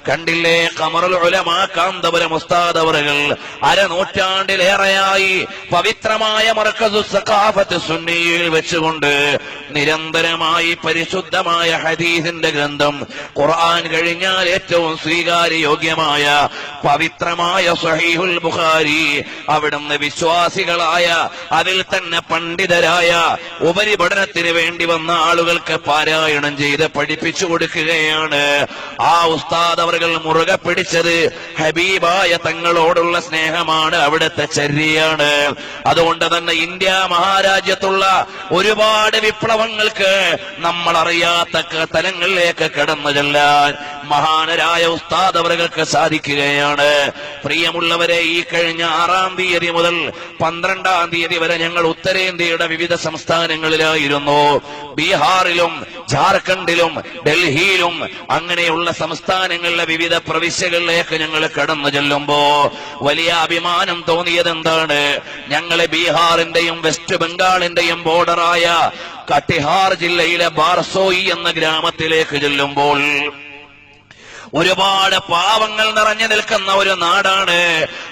കണ്ടില്ലേ ഖമറുൽ ഉലമാ കാന്തപുരം ഉസ്താദ് അവറുകൾ അരനൂറ്റാണ്ടിലേറെയായി പവിത്രമായ മർകസുസ് സഖാഫത്ത് സുന്നിയിൽ വെച്ചുകൊണ്ട് നിരന്തരമായി പരിശുദ്ധമായ ഹദീസിന്റെ ഗ്രന്ഥം ഖുർആൻ കഴിഞ്ഞാൽ ഏറ്റവും സ്വീകാര്യയോഗ്യമായ പവിത്രമായ സ്വഹീഹുൽ ബുഖാരി അവിടുന്ന് വിശ്വാസികളായ അതിൽ തന്നെ പണ്ഡിതരായ ഉപരിപഠനത്തിന് വേണ്ടി വന്ന ആളുകൾക്ക് പാരായണം ചെയ്ത് പഠിപ്പിച്ചു കൊടുക്കുകയാണ്. ആ ഉസ്താദ് അവർകൾ മുറുകെ പിടിച്ചത് ഹബീബായ തങ്ങളോടുള്ള സ്നേഹമാണ്, അവിടുത്തെ ചര്യയാണ്. അതുകൊണ്ട് തന്നെ ഇന്ത്യ മഹാരാജ്യത്തുള്ള ഒരുപാട് വിപ്ലവങ്ങൾക്ക് നമ്മൾ അറിയാത്ത തലങ്ങളിലേക്ക് കടന്നു ചെല്ലാൻ മഹാനരായ ഉസ്താദ് അവർക്ക് സാധിക്കുകയാണ്. പ്രിയമുള്ളവരെ, ഈ കഴിഞ്ഞ 6-ാം തീയതി മുതൽ 12-ാം തീയതി വരെ ഞങ്ങൾ ഉത്തരേന്ത്യയുടെ വിവിധ സംസ്ഥാനങ്ങളിലായിരുന്നു. ബീഹാറിലും ജാർഖണ്ഡിലും ഡൽഹിയിലും അങ്ങനെയുള്ള സംസ്ഥാനങ്ങളിലെ വിവിധ പ്രവിശ്യകളിലേക്ക് ഞങ്ങൾ കടന്നു ചെല്ലുമ്പോ വലിയ അഭിമാനം തോന്നിയത് എന്താണ്? ഞങ്ങളെ ബീഹാറിന്റെയും വെസ്റ്റ് ബംഗാളിന്റെയും ബോർഡറായ കട്ടിഹാർ ജില്ലയിലെ ബാർസോയി എന്ന ഗ്രാമത്തിലേക്ക് ചെല്ലുമ്പോൾ ഒരുപാട് പാവങ്ങൾ നിറഞ്ഞു നിൽക്കുന്ന ഒരു നാടാണ്.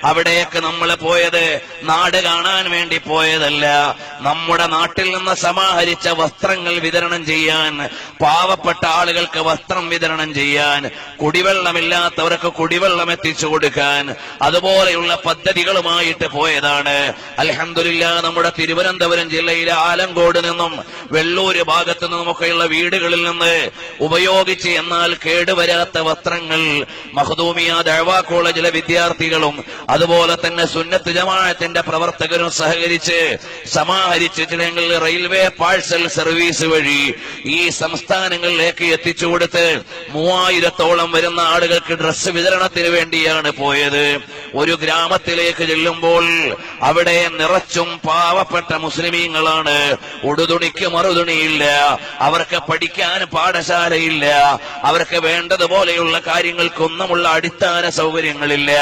അവിടേക്ക് നമ്മൾ പോയത് നാട് കാണാൻ വേണ്ടി പോയതല്ല, നമ്മുടെ നാട്ടിൽ നിന്ന് സമാഹരിച്ച വസ്ത്രങ്ങൾ വിതരണം ചെയ്യാൻ, പാവപ്പെട്ട ആളുകൾക്ക് വസ്ത്രം വിതരണം ചെയ്യാൻ, കുടിവെള്ളമില്ലാത്തവർക്ക് കുടിവെള്ളം എത്തിച്ചു കൊടുക്കാൻ, അതുപോലെയുള്ള പദ്ധതികളുമായിട്ട് പോയതാണ്. അൽഹംദുലില്ലാഹ്, നമ്മുടെ തിരുവനന്തപുരം ജില്ലയിലെ ആലങ്കോട് നിന്നും വെള്ളൂര് ഭാഗത്തു നിന്നുമൊക്കെയുള്ള വീടുകളിൽ നിന്ന് ഉപയോഗിച്ച് എന്നാൽ കേടുവരാത്ത വസ്ത്രങ്ങൾ മഖ്ദൂമിയ ദഅവാ കോളേജിലെ വിദ്യാർത്ഥികളും അതുപോലെ തന്നെ സുന്നത്ത് ജമാഅത്തിന്റെ പ്രവർത്തകരും സഹകരിച്ച് സമാഹരിച്ച് ജനങ്ങളിൽ റെയിൽവേ പാഴ്സൽ സർവീസ് വഴി ഈ സംസ്ഥാനങ്ങളിലേക്ക് എത്തിച്ചു കൊടുത്ത് 3000-ഓളം വരുന്ന ആളുകൾക്ക് ഡ്രസ്സ് വിതരണത്തിന് വേണ്ടിയാണ് പോയത്. ഒരു ഗ്രാമത്തിലേക്ക് ചെല്ലുമ്പോൾ അവിടെ നിറച്ചും പാവപ്പെട്ട മുസ്ലിമീങ്ങളാണ്. ഉടുതുണിക്ക് മറുതുണിയില്ല, അവർക്ക് പഠിക്കാൻ പാഠശാലയില്ല, അവർക്ക് വേണ്ടതുപോലെയുള്ള കാര്യങ്ങൾക്കൊന്നുമുള്ള അടിസ്ഥാന സൗകര്യങ്ങളില്ല.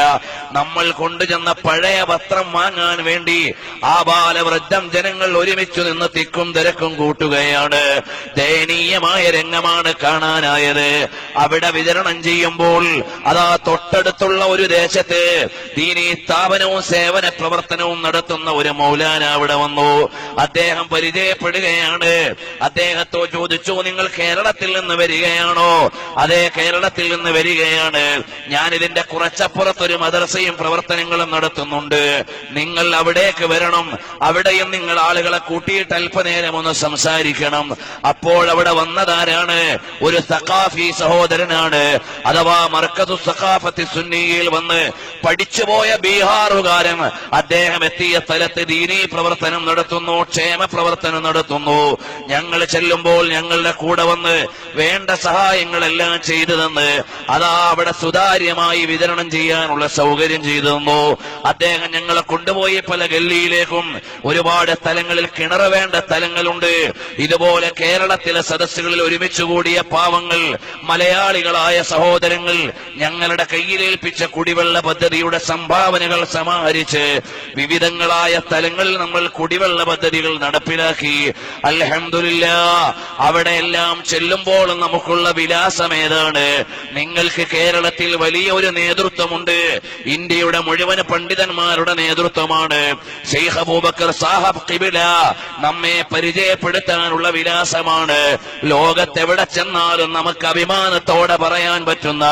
നമ്മൾ കൊണ്ടുചെന്ന പഴയ വസ്ത്രം വാങ്ങാൻ വേണ്ടി ആബാലവൃദ്ധം ജനങ്ങൾ ഒരുമിച്ചു നിന്ന് തിക്കും തിരക്കും കൂട്ടുകയാണ്. ദയനീയമായ രംഗമാണ് കാണാനായത്. അവിടെ വിതരണം ചെയ്യുമ്പോൾ അതാ തൊട്ടടുത്തുള്ള ഒരു ദേശത്ത് ദീനീ സ്ഥാപനവും സേവന പ്രവർത്തനവും നടത്തുന്ന ഒരു മൗലാന അവിടെ വന്നു. അദ്ദേഹം പരിചയപ്പെടുകയാണ്. അദ്ദേഹത്തോ ചോദിച്ചു, നിങ്ങൾ കേരളത്തിൽ നിന്ന് വരികയാണോ? അതേ, കേരളത്തിൽ നിന്ന് വരികയാണ്. ഞാൻ ഇതിന്റെ കുറച്ചപ്പുറത്തൊരു മദ്രസയും പ്രവർത്തനങ്ങളും നടത്തുന്നുണ്ട്. നിങ്ങൾ അവിടേക്ക് വരണം. അവിടെയും നിങ്ങൾ ആളുകളെ കൂട്ടിയിട്ട് അല്പനേരം ഒന്ന് സംസാരിക്കണം. അപ്പോൾ അവിടെ വന്നതാരാണ്? ഒരു സഖാഫി സഹോദരനാണ്. അഥവാ മർകസുസ് സഖാഫത്തി സുന്നിയിൽ വന്ന് പഠിച്ചുപോയ ബീഹാറുകാരൻ. അദ്ദേഹം എത്തിയ സ്ഥലത്ത് ദീനീ പ്രവർത്തനം നടത്തുന്നു, ക്ഷേമ പ്രവർത്തനം നടത്തുന്നു. ഞങ്ങൾ ചെല്ലുമ്പോൾ ഞങ്ങളുടെ കൂടെ വന്ന് വേണ്ട സഹായങ്ങളെല്ലാം ചെയ്തു തന്ന് അതാ അവിടെ സുതാര്യമായി വിതരണം ചെയ്യാനുള്ള സൗകര്യം ചെയ്തു തന്നു. അദ്ദേഹം ഞങ്ങളെ കൊണ്ടുപോയി പല ഗല്ലിയിലേക്കും. ഒരുപാട് സ്ഥലങ്ങളിൽ കിണർ വേണ്ട സ്ഥലങ്ങളുണ്ട്. ഇതുപോലെ കേരളത്തിലെ സദസ്സുകളിൽ ഒരുമിച്ച് കൂടിയ പാവങ്ങൾ മലയാളികളായ സഹോദരങ്ങൾ ഞങ്ങളുടെ കയ്യിലേൽപ്പിച്ച കുടിവെള്ള പദ്ധതിയുടെ സംഭാവനകൾ സമാഹരിച്ച് വിവിധങ്ങളായ സ്ഥലങ്ങളിൽ നമ്മൾ കുടിവെള്ള പദ്ധതികൾ നടപ്പിലാക്കി. അൽഹംദുലില്ലാഹ്, അവിടെയെല്ലാം ചെല്ലുമ്പോൾ നമുക്കുള്ള വിലാസം ഏതാണ്? നിങ്ങൾക്ക് കേരളത്തിൽ വലിയ ഒരു നേതൃത്വമുണ്ട്. ഇന്ത്യയുടെ മുഴുവൻ പണ്ഡിതന്മാരുടെ നേതൃത്വമാണ്. ശൈഖ് അബൂബക്കർ സാഹബ് ഖിബില നമ്മെ പരിചയപ്പെടുത്താനുള്ള വിലാസമാണ്. ലോകത്തെവിടെ ചെന്നാലും നമുക്ക് അഭിമാനത്തോടെ പറയാൻ പറ്റുന്ന,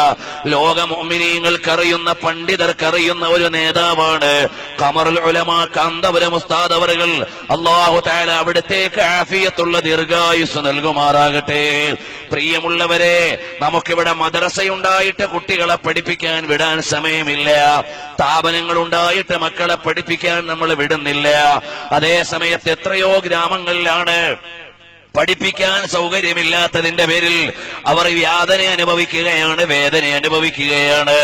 ലോക മുഅ്മിനീങ്ങൾക്കറിയുന്ന, പണ്ഡിതർക്കറിയുന്ന ഒരു നേതാവാണ് ഖമറുൽ ഉലമാ കാന്തപുരം ഉസ്താദ് അവറുകൾ. അല്ലാഹു തആല അവിടത്തേക്ക് ആഫിയത്തുള്ള ദീർഘായുസ് നൽകുമാറാകട്ടെ. പ്രിയമുള്ളവരെ, നമുക്കിവിടെ മദ്രസയുണ്ടായിട്ട് കുട്ടികളെ പഠിപ്പിക്കാൻ വിടാൻ സമയമില്ല. സ്ഥാപനങ്ങൾ ഉണ്ടായിട്ട് മക്കളെ പഠിപ്പിക്കാൻ നമ്മൾ വിടുന്നില്ല. അതേ സമയത്ത് എത്രയോ ഗ്രാമങ്ങളിലാണ് പഠിപ്പിക്കാൻ സൗകര്യമില്ലാത്തതിന്റെ പേരിൽ അവർ വേദന അനുഭവിക്കുകയാണ്.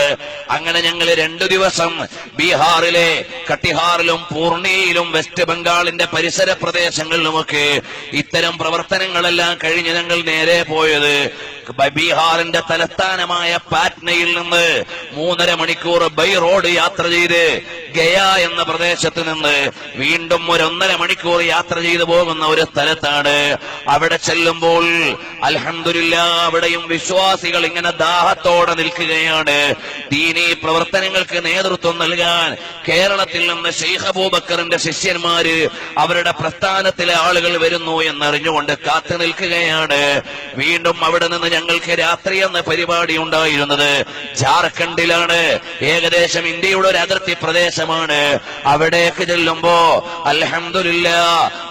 അങ്ങനെ ഞങ്ങൾ 2 ദിവസം ബീഹാറിലെ കട്ടിഹാറിലും പൂർണിയിലും വെസ്റ്റ് ബംഗാളിന്റെ പരിസര പ്രദേശങ്ങളിലുമൊക്കെ ഇത്തരം പ്രവർത്തനങ്ങളെല്ലാം കഴിഞ്ഞ് ഞങ്ങൾ നേരെ പോയത് ബീഹാറിന്റെ തലസ്ഥാനമായ പാറ്റ്നയിൽ നിന്ന് 3.5 മണിക്കൂർ ബൈ റോഡ് യാത്ര ചെയ്ത് ഗയ എന്ന പ്രദേശത്ത് നിന്ന് വീണ്ടും 1.5 മണിക്കൂർ യാത്ര ചെയ്തു പോകുന്ന ഒരു സ്ഥലത്താണ്. അവിടെ ചെല്ലുമ്പോൾ അൽഹംദുലില്ലാ അവിടെയും വിശ്വാസികൾ ഇങ്ങനെ ദാഹത്തോടെ നിൽക്കുകയാണ്. ദീനീ പ്രവർത്തനങ്ങൾക്ക് നേതൃത്വം നൽകാൻ കേരളത്തിൽ നിന്ന് ശൈഖ് അബൂബക്കറിന്റെ ശിഷ്യന്മാര് അവരുടെ പ്രസ്ഥാനത്തിലെ ആളുകൾ വരുന്നു എന്നറിഞ്ഞുകൊണ്ട് കാത്തു നിൽക്കുകയാണ്. വീണ്ടും അവിടെ നിന്ന് ഞങ്ങൾക്ക് രാത്രി എന്ന പരിപാടി ഉണ്ടായിരുന്നത് ജാർഖണ്ഡിലാണ്. ഏകദേശം ഇന്ത്യയുടെ ഒരു അതിർത്തി പ്രദേശമാണ്. അവിടേക്ക് ചെല്ലുമ്പോ അൽഹംദുലില്ലാ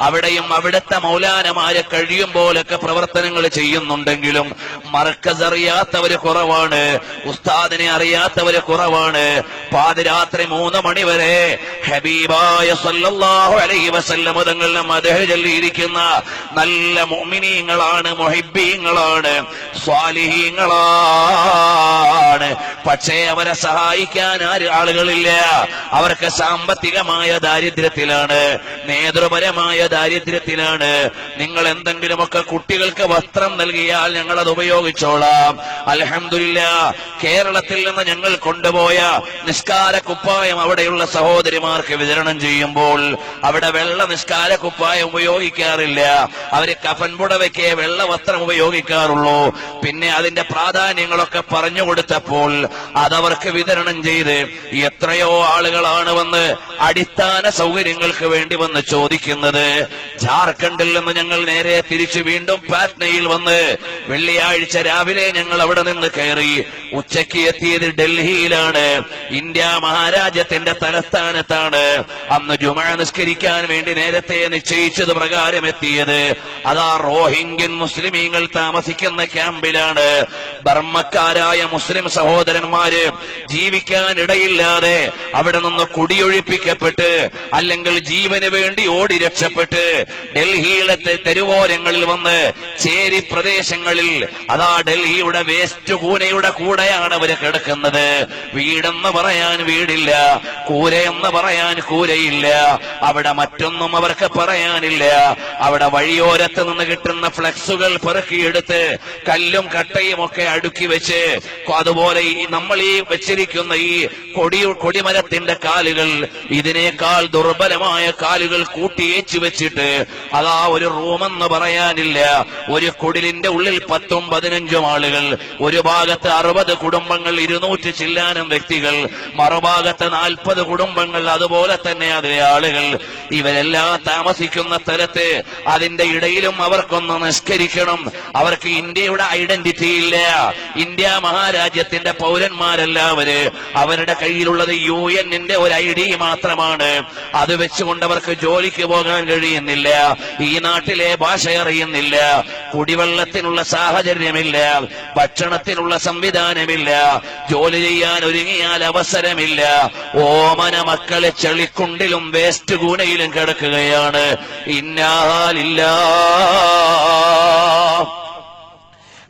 അവിടെയും അവിടുത്തെ മൗലാനമാരെ കഴിയും പോലൊക്കെ പ്രവർത്തനങ്ങൾ ചെയ്യുന്നുണ്ടെങ്കിലും മർക്കസ് അറിയാത്തവര് കുറവാണ്, ഉസ്താദിനെ അറിയാത്തവര് കുറവാണ്. പാതിരാത്രി 3 മണി വരെ ഹബീബായ സല്ലല്ലാഹു അലൈഹി വസല്ലം തങ്ങളുടെ മദ്ഹ് ചൊല്ലിയിരിക്കുന്ന നല്ല മുഅ്മിനീങ്ങളാണ്, മുഹിബ്ബീങ്ങളാണ്, സ്വാലിഹീങ്ങളാണ്. പക്ഷേ അവരെ സഹായിക്കാൻ ആളുകളില്ല. അവർക്ക് സാമ്പത്തികമായ ദാരിദ്ര്യത്തിലാണ്, നേതൃപരമായ ദാരിദ്ര്യത്തിലാണ്. നിങ്ങൾ എന്തെങ്കിലുമൊക്കെ കുട്ടികൾക്ക് വസ്ത്രം നൽകിയാൽ ഞങ്ങൾ അത് ഉപയോഗിച്ചോളാം. അൽഹംദുലില്ലാ കേരളത്തിൽ നിന്ന് ഞങ്ങൾ കൊണ്ടുപോയ നിസ്കാര കുപ്പായം അവിടെയുള്ള സഹോദരിമാർക്ക് വിതരണം ചെയ്യുമ്പോൾ അവിടെ വെള്ള നിസ്കാര കുപ്പായം ഉപയോഗിക്കാറില്ല. അവര് കഫൻ പുടവയ്ക്ക് വെള്ള വസ്ത്രം ഉപയോഗിക്കാറുള്ളൂ. പിന്നെ അതിന്റെ പ്രാധാന്യങ്ങളൊക്കെ പറഞ്ഞു കൊടുത്തപ്പോൾ അതവർക്ക് വിതരണം ചെയ്ത് എത്രയോ ആളുകളാണ് വന്ന് അടിസ്ഥാന സൗകര്യങ്ങൾക്ക് വേണ്ടി വന്ന് ചോദിക്കുന്നത്. ജാർഖണ്ഡിൽ നിന്ന് ഞങ്ങൾ നേരെ തിരിച്ചു വീണ്ടും പാറ്റ്നയിൽ വന്ന് വെള്ളിയാഴ്ച രാവിലെ ഞങ്ങൾ അവിടെ നിന്ന് കയറി. ഉച്ചയ്ക്ക് എത്തിയത് ഡൽഹിയിലാണ്, ഇന്ത്യ മഹാരാജ്യത്തിന്റെ തലസ്ഥാനത്താണ്. അന്ന് ജുമുഅ നിസ്കരിക്കാൻ വേണ്ടി നേരത്തെ നിശ്ചയിച്ചത് പ്രകാരം എത്തിയത് അതാ റോഹിംഗ്യൻ മുസ്ലിമീങ്ങൾ താമസിക്കുന്ന ക്യാമ്പിലാണ്. ബർമ്മക്കാരായ മുസ്ലിം സഹോദരന്മാര് ജീവിക്കാൻ ഇടയില്ലാതെ അവിടെ നിന്ന് കുടിയൊഴിപ്പിക്കപ്പെട്ട് അല്ലെങ്കിൽ ജീവന് വേണ്ടി ഓടി രക്ഷപ്പെട്ട് ഡൽഹിയിലെ തെരുവോരങ്ങളിൽ വന്ന് ചേരി പ്രദേശങ്ങളിൽ അതാ ഡൽഹിയുടെ വേസ്റ്റ് കൂനയുടെ കൂടെയാണ് അവര് കിടക്കുന്നത്. വീടെന്ന് പറയാൻ വീടില്ല, കൂരയെന്ന് പറയാൻ കൂരയില്ല, അവിടെ മറ്റൊന്നും അവർക്ക് പറയാനില്ല. അവിടെ വഴിയോരത്ത് നിന്ന് കിട്ടുന്ന ഫ്ലക്സുകൾ പെറുക്കിയെടുത്ത് കല്ലും കട്ടയും ഒക്കെ അടുക്കി വെച്ച് അതുപോലെ നമ്മൾ ഈ വെച്ചിരിക്കുന്ന ഈ കൊടിമരത്തിന്റെ കാലുകൾ ഇതിനേക്കാൾ ദുർബലമായ കാലുകൾ കൂട്ടിയേച്ചു വെച്ചിട്ട് അതാ ഒരു റൂമെന്ന് പറയാനില്ല. ഒരു കുടിലിന്റെ ഉള്ളിൽ 10-15 ആളുകൾ, ഒരു ഭാഗത്ത് 60 കുടുംബങ്ങൾ, 200 ചില്ലാനം വ്യക്തികൾ, മറുഭാഗത്ത് 40 കുടുംബങ്ങൾ, അതുപോലെ തന്നെ അതേ ആളുകൾ. ഇവരെല്ലാം താമസിക്കുന്ന സ്ഥലത്ത് അതിന്റെ ഇടയിലും അവർക്കൊന്ന് നിസ്കരിക്കണം. അവർക്ക് ഇന്ത്യയുടെ ഐഡന്റിറ്റി ഇല്ല, ഇന്ത്യ മഹാരാജ്യത്തിന്റെ പൗരന്മാരല്ല അവര്. അവരുടെ കയ്യിലുള്ളത് UN-ന്റെ ഒരു ID മാത്രമാണ്. അത് വെച്ചുകൊണ്ട് അവർക്ക് ജോലിക്ക് പോകാൻ കഴിയുന്നില്ല, ഈ നാട്ടിലെ ഭാഷ അറിയുന്നില്ല, കുടിവെള്ളത്തിനുള്ള സാഹചര്യമില്ല, ഭക്ഷണത്തിനുള്ള സംവിധാനമില്ല, ജോലി ചെയ്യാൻ ഒരുങ്ങിയാൽ അവസരമില്ല. ഓമന മക്കളെ ചെളിക്കുണ്ടിലും വേസ്റ്റ് കൂനയിലും കിടക്കുകയാണ്. ഇന്നാലില്ലാ.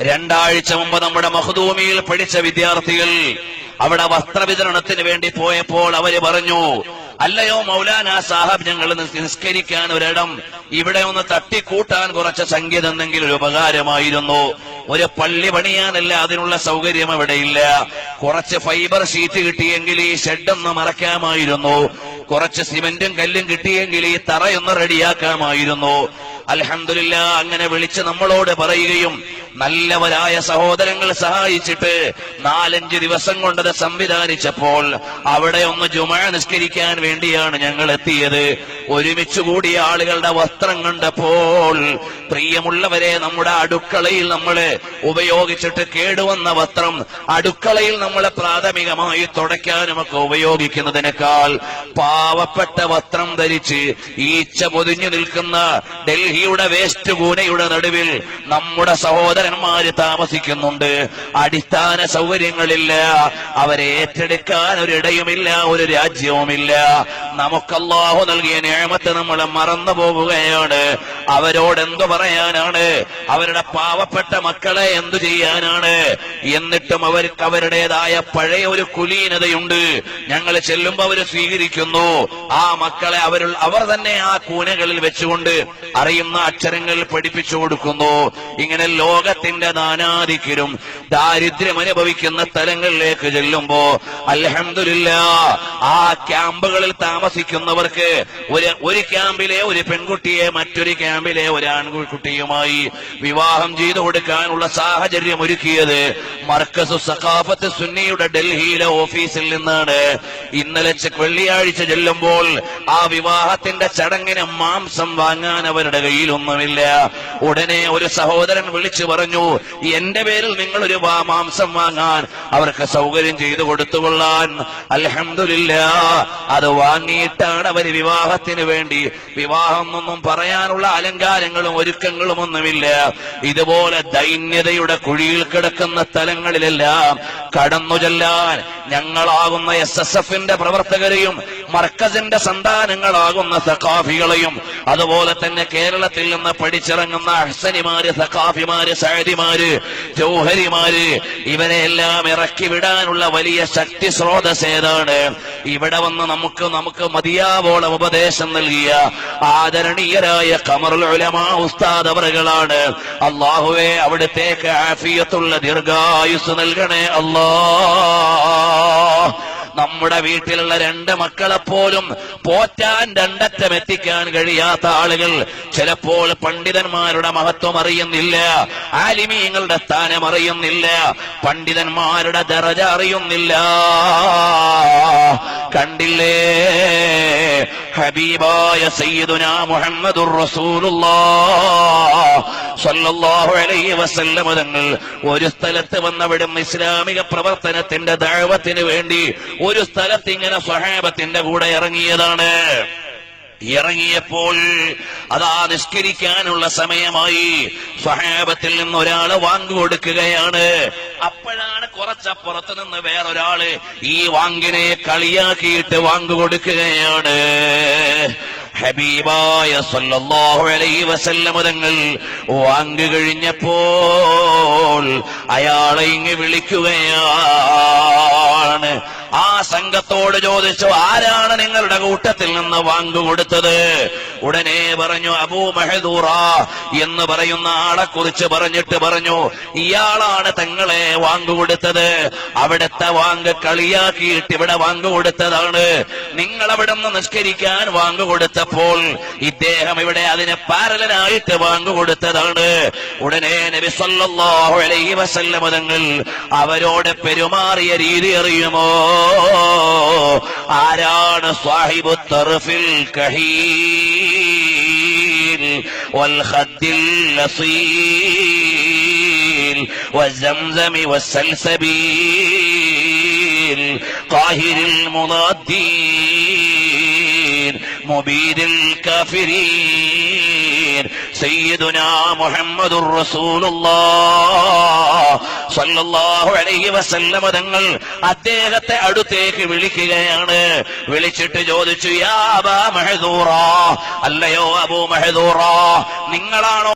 2 ആഴ്ച മുമ്പ് നമ്മുടെ മഖ്ദൂമിയിൽ പഠിച്ച വിദ്യാർത്ഥികൾ അവിടെ വസ്ത്രവിതരണത്തിന് വേണ്ടി പോയപ്പോൾ അവര് പറഞ്ഞു, അല്ലയോ മൗലാന സാഹബ്, ഞങ്ങൾ നിസ്കരിക്കാൻ ഒരിടം ഇവിടെ ഒന്ന് തട്ടിക്കൂട്ടാൻ കുറച്ച് സംഖ്യ തന്നെങ്കിൽ ഒരു ഉപകാരമായിരുന്നു. ഒരു പള്ളി പണിയാനല്ല അതിനുള്ള സൗകര്യം അവിടെയില്ല. കുറച്ച് ഫൈബർ ഷീറ്റ് കിട്ടിയെങ്കിൽ ഈ ഷെഡൊന്ന് മറക്കാമായിരുന്നു. കുറച്ച് സിമന്റും കല്ലും കിട്ടിയെങ്കിൽ ഈ തറയൊന്ന് റെഡിയാക്കാമായിരുന്നു. അൽഹംദുലില്ലാ അങ്ങനെ വിളിച്ച് നമ്മളോട് പറയുകയും നല്ലവരായ സഹോദരങ്ങൾ സഹായിച്ചിട്ട് 4-5 ദിവസം കൊണ്ടത് സംവിധാനിച്ചപ്പോൾ അവിടെ ഒന്ന് ജുമുഅ നിസ്കരിക്കാൻ വേണ്ടിയാണ് ഞങ്ങൾ എത്തിയത്. ഒരുമിച്ച് കൂടിയ ആളുകളുടെ വസ്ത്രം കണ്ടപ്പോൾ, പ്രിയമുള്ളവരെ, നമ്മുടെ അടുക്കളയിൽ നമ്മള് ഉപയോഗിച്ചിട്ട് കേടുവന്ന വസ്ത്രം അടുക്കളയിൽ നമ്മളെ പ്രാഥമികമായി തുടയ്ക്കാനുമൊക്കെ ഉപയോഗിക്കുന്നതിനേക്കാൾ പാവപ്പെട്ട വസ്ത്രം ധരിച്ച് ഈച്ച പൊതിഞ്ഞു നിൽക്കുന്ന ഡൽഹിയുടെ വേസ്റ്റ് കൂനയുടെ നടുവിൽ നമ്മുടെ സഹോദരന്മാര് താമസിക്കുന്നുണ്ട്. അടിസ്ഥാന സൗകര്യങ്ങളില്ല, അവരെ ഏറ്റെടുക്കാൻ ഒരിടയുമില്ല, ഒരു രാജ്യവുമില്ല. നമുക്ക് അല്ലാഹു നൽകിയ നിഅമത്ത് നമ്മൾ മറന്നു പോവുകയാണ്. അവരോട് എന്തു പറയാനാണ്? അവരുടെ പാവപ്പെട്ട മക്കളെ എന്തു ചെയ്യാനാണ്? എന്നിട്ടും അവർക്ക് അവരുടേതായ പഴയ ഒരു കുലീനതയുണ്ട്. ഞങ്ങൾ ചെല്ലുമ്പോൾ അവർ സ്വീകരിക്കുന്നു. ആ മക്കളെ അവർ തന്നെ ആ കൂനകളിൽ വെച്ചുകൊണ്ട് അറിയുന്ന അക്ഷരങ്ങൾ പഠിപ്പിച്ചു കൊടുക്കുന്നു. ഇങ്ങനെ ലോക ലോകത്തിന്റെ നാനാദിക്കിലും ദാരിദ്ര്യം അനുഭവിക്കുന്ന സ്ഥലങ്ങളിലേക്ക് ചെല്ലുമ്പോ അൽഹംദുലില്ലാഹ് ആ ക്യാമ്പുകളിൽ താമസിക്കുന്നവർക്ക് ഒരു ക്യാമ്പിലെ ഒരു പെൺകുട്ടിയെ മറ്റൊരു ക്യാമ്പിലെ ഒരു ആൺകുട്ടിയുമായി വിവാഹം ചെയ്തു കൊടുക്കാനുള്ള സാഹചര്യം ഒരുക്കിയത് മർക്കസു സഖാഫത്ത് സുന്നിയുടെ ഡൽഹിയിലെ ഓഫീസിൽ നിന്നാണ്. ഇന്നലെ വെള്ളിയാഴ്ച ചെല്ലുമ്പോൾ ആ വിവാഹത്തിന്റെ ചടങ്ങിന് മാംസം വാങ്ങാൻ അവരുടെ കയ്യിലൊന്നുമില്ല. ഉടനെ ഒരു സഹോദരൻ വിളിച്ചു പറഞ്ഞു, എന്റെ പേരിൽ നിങ്ങളൊരു മാംസം വാങ്ങാൻ അവർക്ക് സൗകര്യം ചെയ്തു കൊടുത്തുകൊള്ളാൻ. അൽഹംദുലില്ലാഹ് അത് വാങ്ങിയിട്ടാണ് അവർ വിവാഹത്തിന് വേണ്ടി, വിവാഹം ഒന്നും പറയാനുള്ള അലങ്കാരങ്ങളും ഒരുക്കങ്ങളും ഒന്നുമില്ല. ഇതുപോലെ ദൈന്യതയുടെ കുഴിയിൽ കിടക്കുന്ന സ്ഥലങ്ങളിലെല്ലാം കടന്നു ചെല്ലാൻ ഞങ്ങളാകുന്ന SSFന്റെ പ്രവർത്തകരെയും മർക്കസിന്റെ സന്താനങ്ങളാകുന്ന സഖാഫികളെയും അതുപോലെ തന്നെ കേരളത്തിൽ നിന്ന് പഠിച്ചിറങ്ങുന്ന അഹ്സനിമാര്, സഖാഫിമാര്, സഅദിമാര്, ജൗഹരിമാര്, ഇവരെല്ലാം ഇറക്കി വിടാനുള്ള വലിയ ശക്തി സ്രോതസ് ഏതാണ്? ഇവിടെ വന്ന് നമുക്ക് മതിയാവോളം ഉപദേശം നൽകിയ ആദരണീയരായ ഖമറുൽ ഉലമാ ഉസ്താദ് അവറുകളാണ്. അല്ലാഹുവേ അവിടുത്തേക്ക് ആഫിയത്തുള്ള ദീർഘായുസ് നൽകണേ അല്ലാഹ്. നമ്മുടെ വീട്ടിലുള്ള 2 മക്കളെപ്പോലും പോറ്റാൻ 2 അറ്റം എത്തിക്കാൻ കഴിയാത്ത ആളുകൾ ചിലപ്പോൾ പണ്ഡിതന്മാരുടെ മഹത്വം അറിയുന്നില്ല, ആലിമീങ്ങളുടെ സ്ഥാനം അറിയുന്നില്ല, പണ്ഡിതന്മാരുടെ ദറജ അറിയുന്നില്ല. കണ്ടില്ലേ ഹബീബായ സയ്യിദുനാ മുഹമ്മദുർ റസൂലുള്ളാഹ് സ്വല്ലല്ലാഹു അലൈഹി വസല്ലം തങ്ങൾ ഒരു സ്ഥലത്ത് വന്നവിടും ഇസ്ലാമിക പ്രവർത്തനത്തിന്റെ ദഅവത്തിന് വേണ്ടി ഒരു സ്ഥലത്ത് ഇങ്ങനെ സ്വഹാബത്തിന്റെ കൂടെ ഇറങ്ങിയതാണ്. ഇറങ്ങിയപ്പോൾ അതാ നിസ്കരിക്കാനുള്ള സമയമായി. സ്വഹാബത്തിൽ നിന്ന് ഒരാള് വാങ്ക് കൊടുക്കുകയാണ്. അപ്പോഴാണ് കുറച്ചപ്പുറത്ത് നിന്ന് വേറൊരാള് ഈ വാങ്കിനെ കളിയാക്കിയിട്ട് വാങ്ക് കൊടുക്കുകയാണ്. ഹബീബായ സല്ലല്ലാഹു അലൈഹി വസല്ലം തങ്ങൾ വാങ്ക് കഴിഞ്ഞപ്പോൾ അയാളെ ഇങ്ങ് വിളിക്കുകയാണ്. ആ സംഘത്തോട് ചോദിച്ചു, ആരാണ് നിങ്ങളുടെ കൂട്ടത്തിൽ നിന്ന് വാങ്ക് കൊടുത്തത്? ഉടനെ പറഞ്ഞു, അബൂ മഹദൂറ എന്ന് പറയുന്ന ആളെ കുറിച്ച് പറഞ്ഞിട്ട് പറഞ്ഞു, ഇയാളാണ് തങ്ങളെ വാങ്ക് കൊടുത്തത്. അവിടുത്തെ വാങ്ക് കളിയാക്കിയിട്ട് ഇവിടെ വാങ്ക് കൊടുത്തതാണ്. നിങ്ങൾ അവിടെ നിന്ന് നിസ്കരിക്കാൻ വാങ്ക് കൊടുത്തപ്പോൾ ഇദ്ദേഹം ഇവിടെ അതിന് പാരലനായിട്ട് വാങ്ക് കൊടുത്തതാണ്. ഉടനെ നബി സല്ലല്ലാഹു അലൈഹി വസല്ലം തങ്ങൾ അവരോട് പെരുമാറിയ രീതി അറിയുമോ? ആരാണ് സാഹിബു തർഫിൽ കഹീൽ വൽ ഖദ്ദിൽ ലസീൽ വസംസം വസൽസബീൽ ഖാഹിരിൽ മുനാദ്ദീൻ മുബീദിൽ കാഫിരീൻ സയ്യിദുനാ മുഹമ്മദുർ റസൂലുള്ളാഹ് സ്വല്ലല്ലാഹു അലൈഹി വസല്ലം തങ്ങൾ അദ്ദേഹത്തെ അടുത്തേക്ക് വിളിക്കുകയാണ്. വിളിച്ചിട്ട് ചോദിച്ചു, യാ അബാ മഹദൂറ, അല്ലയോ അബൂ മഹദൂറ, നിങ്ങളാണോ